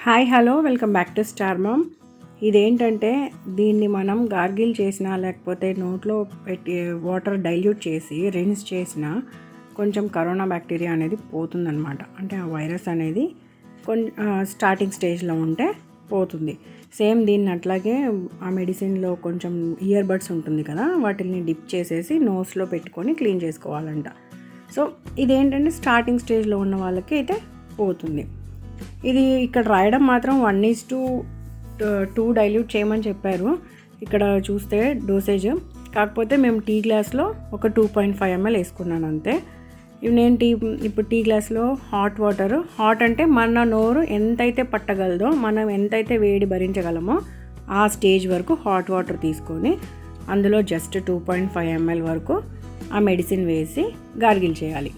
Hi hello welcome back to star ma'am. ఇదేంటంటే దీన్ని మనం గార్గిల్ చేసినా లేకపోతే నోట్లో పెట్టి వాటర్ డైల్యూట్ చేసి రిన్స్ చేసినా కొంచెం కరోనా బ్యాక్టీరియా అనేది పోతుందన్నమాట. అంటే ఆ వైరస్ అనేది స్టార్టింగ్ స్టేజ్లో ఉంటే పోతుంది. సేమ్ దీన్ని అట్లాగే ఆ మెడిసిన్లో కొంచెం ఇయర్ బడ్స్ ఉంటుంది కదా, వాటిని డిప్ చేసేసి నోస్లో పెట్టుకొని క్లీన్ చేసుకోవాలంట. సో ఇదేంటంటే స్టార్టింగ్ స్టేజ్లో ఉన్న వాళ్ళకి అయితే పోతుంది. ఇది ఇక్కడ రాయడం మాత్రం 1:2 డైల్యూట్ చేయమని చెప్పారు ఇక్కడ చూస్తే డోసేజ్. కాకపోతే మేము టీ గ్లాస్లో ఒక 2.5 ml వేసుకున్నాను అంతే. నేను ఇప్పుడు టీ గ్లాస్లో హాట్ అంటే మన నోరు ఎంతైతే పట్టగలదో, మనం ఎంతైతే వేడి భరించగలమో ఆ స్టేజ్ వరకు హాట్ వాటర్ తీసుకొని అందులో జస్ట్ 2.5 ml వరకు ఆ మెడిసిన్ వేసి గార్గిల్ చేయాలి.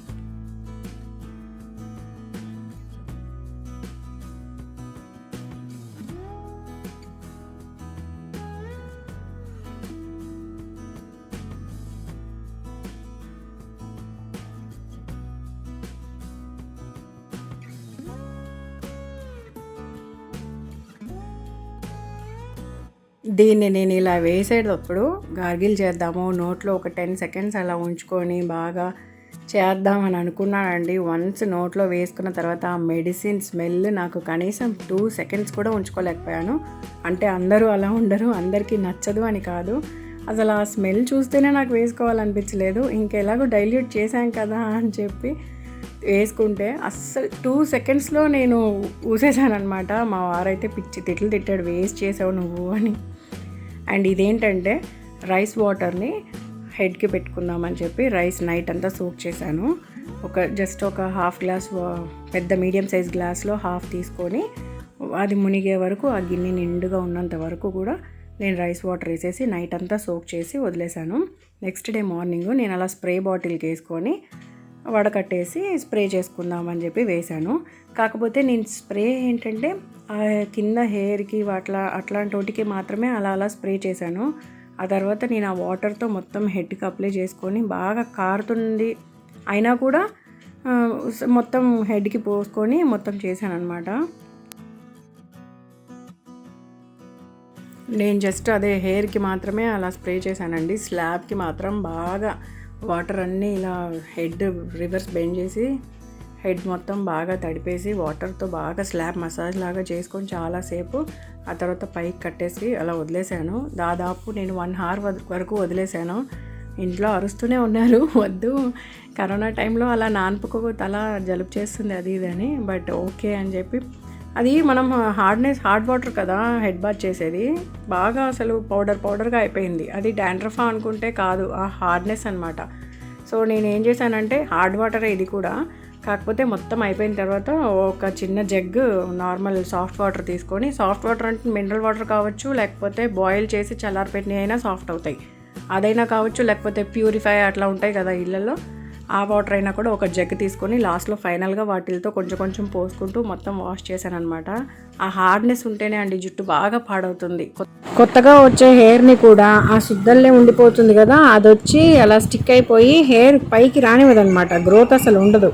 దీన్ని నేను ఇలా వేసేటప్పుడు గార్గిల్ చేద్దాము, నోట్లో ఒక 10 seconds అలా ఉంచుకొని బాగా చేద్దామని అనుకున్నానండి. వన్స్ నోట్లో వేసుకున్న తర్వాత ఆ మెడిసిన్ స్మెల్ నాకు కనీసం 2 seconds కూడా ఉంచుకోలేకపోయాను. అంటే అందరూ అలా ఉండరు, అందరికీ నచ్చదు అని కాదు, అసలు ఆ స్మెల్ చూస్తేనే నాకు వేసుకోవాలనిపించలేదు. ఇంకెలాగో డైల్యూట్ చేశాం కదా అని చెప్పి వేసుకుంటే అస్సలు 2 secondsలో నేను ఊసేసానమాట. మా వారైతే పిచ్చి తిట్లు తిట్టాడు, వేస్ట్ చేసావు నువ్వు అని. అండ్ ఇదేంటంటే రైస్ వాటర్ని హెడ్కి పెట్టుకుందామని చెప్పి రైస్ నైట్ అంతా సోక్ చేశాను. జస్ట్ ఒక హాఫ్ గ్లాస్, పెద్ద మీడియం సైజ్ గ్లాస్లో హాఫ్ తీసుకొని అది మునిగే వరకు, ఆ గిన్నె నిండుగా ఉన్నంత వరకు కూడా నేను రైస్ వాటర్ వేసేసి నైట్ అంతా సోక్ చేసి వదిలేశాను. నెక్స్ట్ డే మార్నింగ్ నేను అలా స్ప్రే బాటిల్కి వేసుకొని వడకట్టేసి స్ప్రే చేసుకుందామని చెప్పి వేశాను. కాకపోతే నేను స్ప్రే ఏంటంటే కింద హెయిర్కి అట్లాంటి వాటికి మాత్రమే అలా స్ప్రే చేశాను. ఆ తర్వాత నేను ఆ వాటర్తో మొత్తం హెడ్కి అప్లై చేసుకొని బాగా కారుతుంది అయినా కూడా మొత్తం హెడ్కి పోసుకొని మొత్తం చేశాను అనమాట. నేను జస్ట్ అదే హెయిర్కి మాత్రమే అలా స్ప్రే చేశానండి. స్లాబ్కి మాత్రం బాగా వాటర్ అన్నీ ఇలా హెడ్ రివర్స్ బెండ్ చేసి హెడ్ మొత్తం బాగా తడిపేసి వాటర్తో బాగా స్లాబ్ మసాజ్ లాగా చేసుకొని చాలాసేపు ఆ తర్వాత పైకి కట్టేసి అలా వదిలేశాను. దాదాపు నేను 1 hour వరకు వదిలేశాను. ఇంట్లో అరుస్తూనే ఉన్నారు, వద్దు కరోనా టైంలో అలా నాన్పుకో తల జలుబు చేస్తుంది అది ఇది అని. బట్ ఓకే అని చెప్పి, అది మనం హార్డ్ వాటర్ కదా హెడ్ బాత్ చేసేది, బాగా అసలు పౌడర్గా అయిపోయింది. అది డాండ్రఫా అనుకుంటే కాదు, ఆ హార్డ్నెస్ అనమాట. సో నేను ఏం చేశానంటే హార్డ్ వాటర్ ఇది కూడా, కాకపోతే మొత్తం అయిపోయిన తర్వాత ఒక చిన్న జగ్గు నార్మల్ సాఫ్ట్ వాటర్ తీసుకొని, సాఫ్ట్ వాటర్ అంటే మినరల్ వాటర్ కావచ్చు, లేకపోతే బాయిల్ చేసి చల్లారిపెట్టినవి అయినా సాఫ్ట్ అవుతాయి, అదైనా కావచ్చు, లేకపోతే ప్యూరిఫై అట్లా ఉంటాయి కదా ఇళ్ళల్లో, ఆ వాటర్ అయినా కూడా ఒక జగ్ తీసుకొని లాస్ట్లో ఫైనల్గా వాటితో కొంచెం పోసుకుంటూ మొత్తం వాష్ చేశాను అనమాట. ఆ హార్డ్నెస్ ఉంటేనే అండి జుట్టు బాగా పాడవుతుంది. కొత్తగా వచ్చే హెయిర్ని కూడా ఆ శుద్ధల్లే ఉండిపోతుంది కదా, అది వచ్చి అలా స్టిక్ అయిపోయి హెయిర్ పైకి రానివ్వదనమాట, గ్రోత్ అసలు ఉండదు.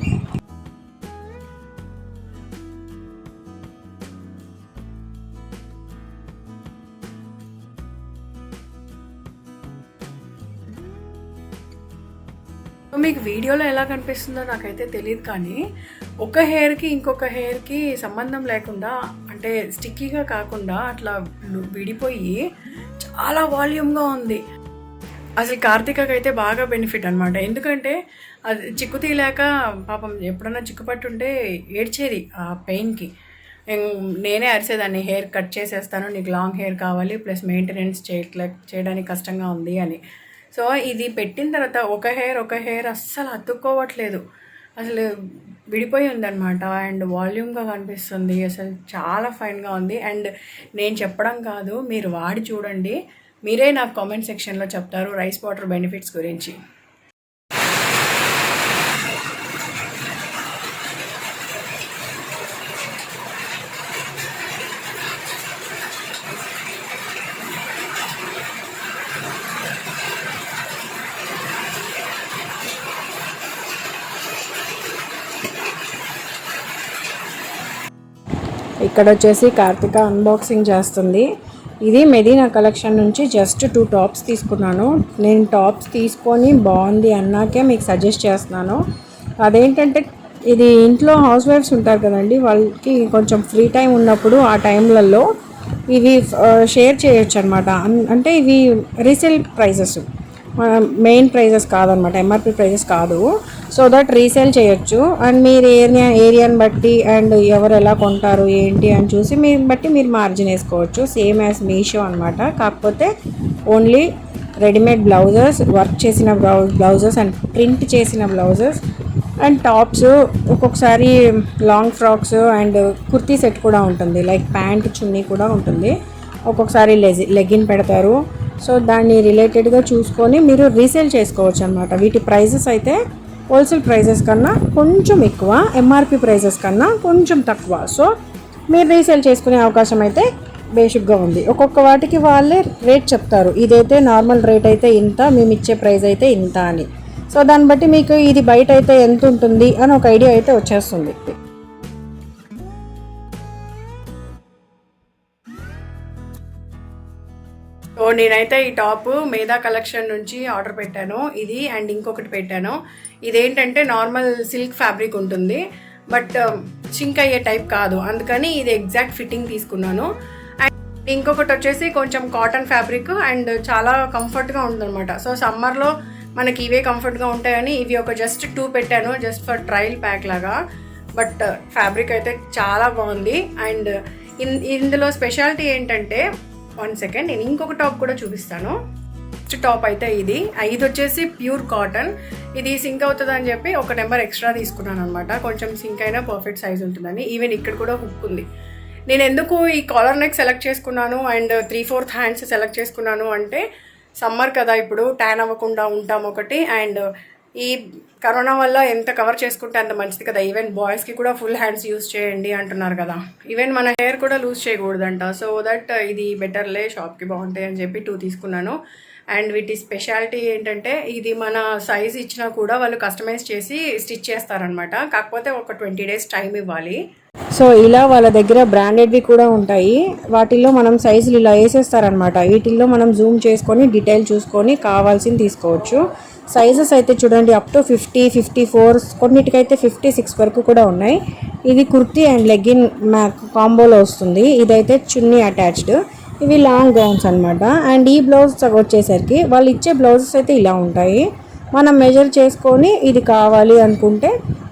మీకు వీడియోలో ఎలా కనిపిస్తుందో నాకైతే తెలియదు, కానీ ఒక హెయిర్కి ఇంకొక హెయిర్కి సంబంధం లేకుండా, అంటే స్టిక్కీగా కాకుండా అట్లా విడిపోయి చాలా వాల్యూమ్గా ఉంది. అసలు కార్తికకి అయితే బాగా బెనిఫిట్ అనమాట. ఎందుకంటే అది చిక్కు తీయలేక పాపం ఎప్పుడన్నా చిక్కుపట్టుంటే ఏడ్చేది ఆ పెయిన్కి. నేనే అరిసేదాన్ని, హెయిర్ కట్ చేసేస్తాను, నీకు లాంగ్ హెయిర్ కావాలి, ప్లస్ మెయింటెనెన్స్ చేయడానికి కష్టంగా ఉంది అని. సో ఇది పెట్టిన తర్వాత ఒక హెయిర్ అస్సలు అతుక్కోవట్లేదు, అసలు విడిపోయి ఉందన్నమాట. అండ్ వాల్యూమ్గా కనిపిస్తుంది, అసలు చాలా ఫైన్గా ఉంది. అండ్ నేను చెప్పడం కాదు, మీరు వాడి చూడండి, మీరే నాకు కామెంట్ సెక్షన్లో చెప్తారు రైస్ వాటర్ బెనిఫిట్స్ గురించి. ఇక్కడ వచ్చేసి కార్తిక అన్బాక్సింగ్ చేస్తుంది. ఇది మెదీనా కలెక్షన్ నుంచి జస్ట్ 2 టాప్స్ తీసుకున్నాను. నేను టాప్స్ తీసుకొని బాగుంది అన్నాకే మీకు సజెస్ట్ చేస్తున్నాను. అదేంటంటే ఇది ఇంట్లో హౌస్ వైఫ్స్ ఉంటారు కదండి, వాళ్ళకి కొంచెం ఫ్రీ టైం ఉన్నప్పుడు ఆ టైంలలో ఇవి షేర్ చేయొచ్చు అనమాట. అంటే ఇవి రీసేల్ ప్రైజెస్, మెయిన్ ప్రైజెస్ కాదనమాట, ఎంఆర్పి ప్రైజెస్ కాదు. సో దట్ రీసేల్ చేయొచ్చు. అండ్ మీరు ఏరియాని బట్టి అండ్ ఎవరు ఎలా కొంటారు ఏంటి అని చూసి మీరు మార్జిన్ వేసుకోవచ్చు. సేమ్ యాజ్ మీషో అనమాట. కాకపోతే ఓన్లీ రెడీమేడ్ బ్లౌజెస్, వర్క్ చేసిన బ్లౌజెస్ అండ్ ప్రింట్ చేసిన బ్లౌజెస్ అండ్ టాప్స్, ఒక్కొక్కసారి long frocks and kurti set కూడా ఉంటుంది. లైక్ ప్యాంట్ చున్నీ కూడా ఉంటుంది. ఒక్కొక్కసారి లెగిన్ పెడతారు. సో దాన్ని రిలేటెడ్గా చూసుకొని మీరు రీసేల్ చేసుకోవచ్చు అనమాట. వీటి ప్రైజెస్ అయితే హోల్సేల్ ప్రైజెస్ కన్నా కొంచెం ఎక్కువ, ఎంఆర్పి ప్రైజెస్ కన్నా కొంచెం తక్కువ. సో మీరు రీసేల్ చేసుకునే అవకాశం అయితే బేసిక్గా ఉంది. ఒక్కొక్క వాటికి వాళ్ళే రేట్ చెప్తారు. ఇదైతే నార్మల్ రేట్ అయితే ఇంత, మేము ఇచ్చే ప్రైస్ అయితే ఇంత అని. సో దాన్ని బట్టి మీకు ఇది బయట అయితే ఎంత ఉంటుంది అని ఒక ఐడియా అయితే వచ్చేస్తుంది. సో నేనైతే ఈ టాప్ మేధా కలెక్షన్ నుంచి ఆర్డర్ పెట్టాను. ఇది అండ్ ఇంకొకటి పెట్టాను. ఇదేంటంటే నార్మల్ సిల్క్ ఫ్యాబ్రిక్ ఉంటుంది, బట్ సింక్ అయ్యే టైప్ కాదు. అందుకని ఇది ఎగ్జాక్ట్ ఫిట్టింగ్ తీసుకున్నాను. అండ్ ఇంకొకటి వచ్చేసి కొంచెం కాటన్ ఫ్యాబ్రిక్ అండ్ చాలా కంఫర్ట్గా ఉందన్నమాట. సో సమ్మర్లో మనకి ఇవే కంఫర్ట్గా ఉంటాయని ఇవి ఒక జస్ట్ 2 పెట్టాను, జస్ట్ ఫర్ ట్రయల్ ప్యాక్ లాగా. బట్ ఫ్యాబ్రిక్ అయితే చాలా బాగుంది. అండ్ ఇందులో స్పెషాలిటీ ఏంటంటే, 1 సెకండ్, నేను ఇంకొక టాప్ కూడా చూపిస్తాను. నెక్స్ట్ టాప్ అయితే ఇది వచ్చేసి ప్యూర్ కాటన్. ఇది సింక్ అవుతుంది అని చెప్పి ఒక నెంబర్ ఎక్స్ట్రా తీసుకున్నాను అనమాట. కొంచెం సింక్ అయినా పర్ఫెక్ట్ సైజ్ ఉంటుందని. ఈవెన్ ఇక్కడ కూడా హుక్ ఉంది. నేను ఎందుకు ఈ కాలర్ నెక్ సెలెక్ట్ చేసుకున్నాను అండ్ 3/4 హ్యాండ్స్ సెలెక్ట్ చేసుకున్నాను అంటే, సమ్మర్ కదా, ఇప్పుడు ట్యాన్ అవ్వకుండా ఉంటాం ఒకటి. అండ్ ఈ కరోనా వల్ల ఎంత కవర్ చేసుకుంటే అంత మంచిది కదా. ఈవెన్ బాయ్స్కి కూడా ఫుల్ హ్యాండ్స్ యూజ్ చేయండి అంటున్నారు కదా. ఈవెన్ మన హెయిర్ కూడా లూజ్ చేయకూడదంట. సో దట్ ఇది బెటర్లే, షాప్కి బాగుంటాయి అని చెప్పి 2 తీసుకున్నాను. అండ్ వీటి స్పెషాలిటీ ఏంటంటే, ఇది మన సైజ్ ఇచ్చినా కూడా వాళ్ళు కస్టమైజ్ చేసి స్టిచ్ చేస్తారనమాట. కాకపోతే ఒక 20 days టైం ఇవ్వాలి. సో ఇలా వాళ్ళ దగ్గర బ్రాండెడ్వి కూడా ఉంటాయి. వాటిల్లో మనం సైజులు ఇలా వేసేస్తారనమాట. వీటిల్లో మనం జూమ్ చేసుకొని డీటెయిల్ చూసుకొని కావాల్సింది తీసుకోవచ్చు. సైజెస్ అయితే చూడండి, అప్ టు 50, 54, కొన్నిటికైతే 56 వరకు కూడా ఉన్నాయి. ఇది కుర్తీ అండ్ లెగ్గిన్ కాంబోలో వస్తుంది. ఇదైతే చున్నీ అటాచ్డ్. ఇవి లాంగ్ గౌన్స్ అనమాట. అండ్ ఈ బ్లౌజ్ వచ్చేసరికి వాళ్ళు ఇచ్చే బ్లౌజెస్ అయితే ఇలా ఉంటాయి. మనం మెజర్ చేసుకొని ఇది కావాలి అనుకుంటే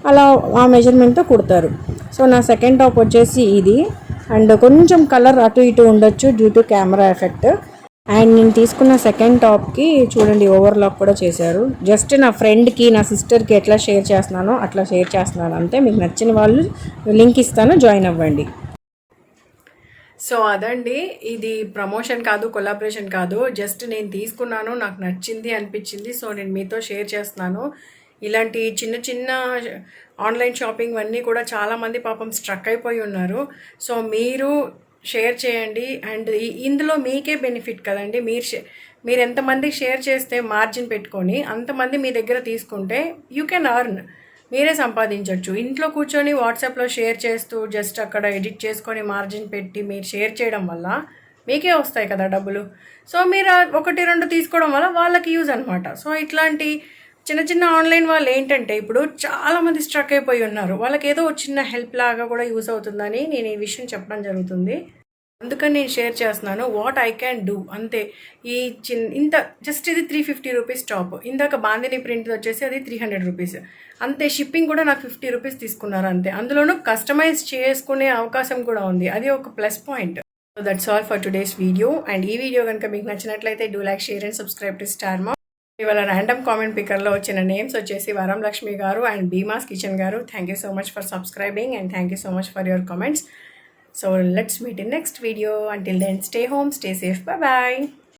అలా ఆ మెజర్మెంట్తో కుడతారు. సో నా సెకండ్ టాప్ వచ్చేసి ఇది. అండ్ కొంచెం కలర్ అటు ఇటు ఉండొచ్చు due to camera effect. And నేను తీసుకున్న సెకండ్ టాప్కి చూడండి ఓవర్లాక్ కూడా చేశారు. జస్ట్ నా ఫ్రెండ్కి, నా సిస్టర్కి ఎట్లా షేర్ చేస్తున్నానో అట్లా షేర్ చేస్తున్నాను అంతే. మీకు నచ్చిన వాళ్ళు లింక్ ఇస్తాను, జాయిన్ అవ్వండి. సో అదండి, ఇది ప్రమోషన్ కాదు, కొలాబరేషన్ కాదు, జస్ట్ నేను తీసుకున్నాను, నాకు నచ్చింది అనిపించింది. సో నేను మీతో షేర్ చేస్తున్నాను. ఇలాంటి చిన్న చిన్న ఆన్లైన్ షాపింగ్ అన్నీ కూడా చాలామంది పాపం స్ట్రక్ అయిపోయి ఉన్నారు. సో మీరు షేర్ చేయండి. అండ్ ఇందులో మీకే బెనిఫిట్ కదండి. మీరు ఎంతమందికి షేర్ చేస్తే మార్జిన్ పెట్టుకొని అంతమంది మీ దగ్గర తీసుకుంటే యూ కెన్ అర్న్, మీరే సంపాదించవచ్చు. ఇంట్లో కూర్చొని వాట్సాప్లో షేర్ చేస్తూ జస్ట్ అక్కడ ఎడిట్ చేసుకొని మార్జిన్ పెట్టి మీరు షేర్ చేయడం వల్ల మీకే వస్తాయి కదా డబ్బులు. సో మీరు 1-2 తీసుకోవడం వల్ల వాళ్ళకి యూజ్ అనమాట. సో ఇట్లాంటి చిన్న చిన్న ఆన్లైన్ వాళ్ళు ఏంటంటే ఇప్పుడు చాలామంది స్ట్రక్ అయిపోయి ఉన్నారు. వాళ్ళకి ఏదో చిన్న హెల్ప్ లాగా కూడా యూజ్ అవుతుందని నేను ఈ విషయం చెప్పడం జరుగుతుంది. అందుకని నేను షేర్ చేస్తున్నాను వాట్ ఐ క్యాన్ డూ అంతే. ఈ ఇంత జస్ట్ ఇది 350 రూపీస్ టాప్. ఇందాక బాందిని ప్రింట్ వచ్చేసి అది 300 రూపీస్ అంతే. షిప్పింగ్ కూడా నాకు 50 రూపీస్ తీసుకున్నారు అంతే. అందులోనూ కస్టమైజ్ చేసుకునే అవకాశం కూడా ఉంది, అది ఒక plus point. So that's all for today's video. And ఈ వీడియో కనుక మీకు నచ్చినట్లయితే do like, share and subscribe to star ma'am. ఇవాళ ర్యాండమ్ కామెంట్ పికర్లో వచ్చిన నేమ్స్ వచ్చేసి వరం లక్ష్మి గారు అండ్ భీమాస్ కిచెన్ గారు. Thank you so much for subscribing and thank you so much for your comments. So let's meet in next video. Until then, stay home, stay safe. Bye bye.